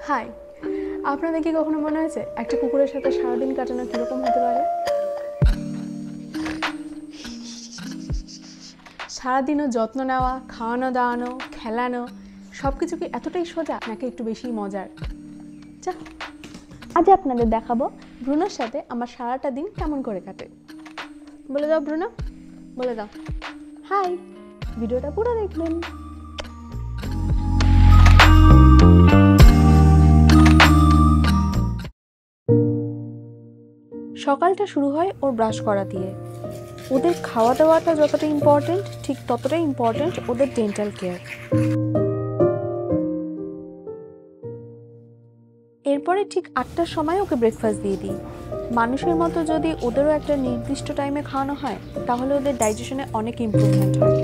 High, আপনাদের কি কখনো মনে হয়েছে একটা কুকুরের সাথে সারাদিন কাটানো কীরকম হতে পারে? সারাদিনও যত্ন নেওয়া, খাওয়ানো দাওয়ানো, খেলানো সব কিছু কি এতটাই সোজা নাকি একটু বেশি মজার? আজ আপনাদের দেখাবো ব্রুনোর সাথে আমার সারাটা দিন কেমন করে কাটে। বলে দাও ব্রুনো, বলে দাও হাই। ভিডিওটা পুরো দেখবেন। সকালটা শুরু হয় ওর ব্রাশ করা দিয়ে। ওদের খাওয়া দাওয়াটা যতটা ইম্পর্টেন্ট, ঠিক ততটাই ইম্পর্টেন্ট ওদের ডেন্টাল কেয়ার। এরপরে ঠিক 8টার সময় ওকে ব্রেকফাস্ট দিয়ে দিই। মানুষের মতো যদি ওদেরও একটা নির্দিষ্ট টাইমে খাওয়ানো হয় তাহলে ওদের ডাইজেশনে অনেক ইমপ্রুভমেন্ট হয়।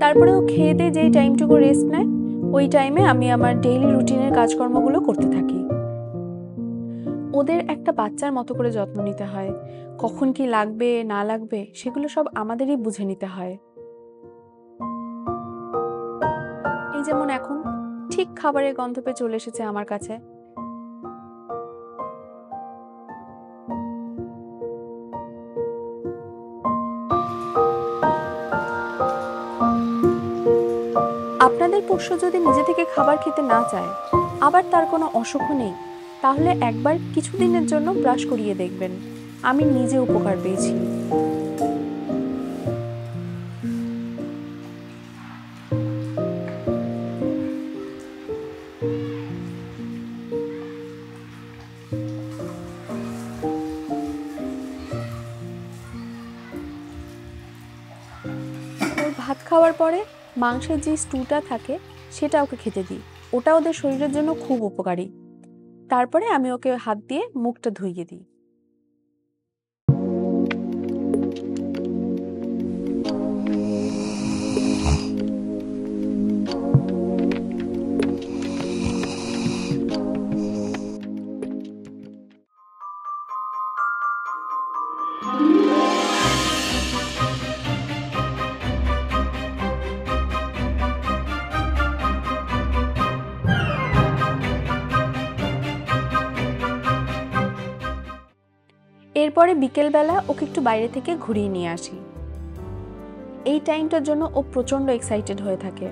তারপরে ও খেয়ে দিয়ে যেই টাইমটুকু রেস্ট নেয় ওই টাইমে আমি আমার ডেইলি রুটিনের কাজকর্মগুলো করতে থাকি। ওদের একটা বাচ্চার মতো করে যত্ন নিতে হয়। কখন কি লাগবে না লাগবে সেগুলো সব আমাদেরই বুঝে নিতে হয়। এই যেমন এখন ঠিক খাবারের গন্ধ পেয়ে চলে এসেছে আমার কাছে। আপনাদের পোষ্য যদি নিজে থেকে খাবার খেতে না চায়, আবার তার কোনো অসুখও নেই, তাহলে একবার কিছুদিনের জন্য ব্রাশ করিয়ে দেখবেন। আমি নিজে উপকার পেয়েছি। ওর ভাত খাওয়ার পরে মাংসের যে স্টুটা থাকে সেটা ওকে খেতে দিই। ওটা ওদের শরীরের জন্য খুব উপকারী। তারপরে আমি ওকে হাত দিয়ে মুখটা ধুইয়ে দিই। এরপরে বিকেলবেলা ওকে একটু বাইরে থেকে ঘুরিয়ে নিয়ে আসি। এই টাইমটার জন্য ও প্রচন্ড এক্সাইটেড হয়ে থাকে।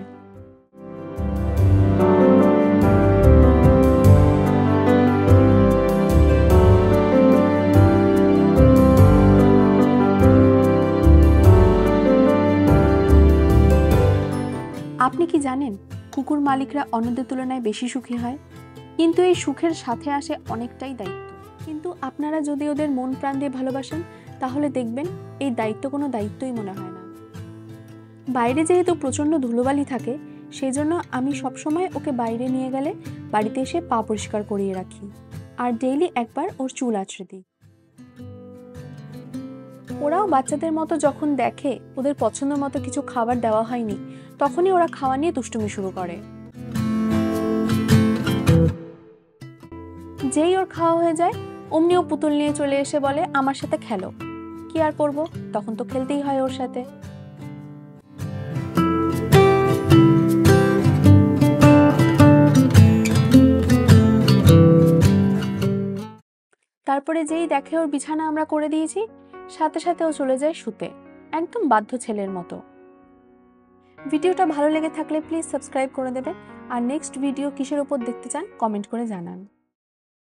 আপনি কি জানেন কুকুর মালিকরা অন্যদের তুলনায় বেশি সুখী হয়? কিন্তু এই সুখের সাথে আসে অনেকটাই দায়িত্ব। কিন্তু আপনারা যদি ওদের মন প্রাণ দিয়ে ভালোবাসেন তাহলে দেখবেন এই দায়িত্ব কোনো দায়িত্বই মনে হয় না। বাইরে যেহেতু প্রচণ্ড ধুলোবালি থাকে সেই জন্য আমি সবসময় ওকে বাইরে নিয়ে গেলে বাড়িতে এসে পা পরিষ্কার করিয়ে রাখি আর ডেইলি একবার ওর চুল আঁচড়ে দিই। ওরাও বাচ্চাদের মতো যখন দেখে ওদের পছন্দ মতো কিছু খাবার দেওয়া হয়নি তখনই ওরা খাওয়া নিয়ে দুষ্টুমি শুরু করে। যেই ওর খাওয়া হয়ে যায় অমনি ও পুতুল নিয়ে চলে এসে বলে আমার সাথে খেলো। কি আর করবো, তখন তো খেলতেই হয় ওর সাথে। তারপরে যেই দেখে ওর বিছানা আমরা করে দিয়েছি সাথে সাথে ও চলে যায় শুতে, একদম বাধ্য ছেলের মতো। ভিডিওটা ভালো লেগে থাকলে প্লিজ সাবস্ক্রাইব করে দেবেন আর নেক্সট ভিডিও কিসের উপর দেখতে চান কমেন্ট করে জানান।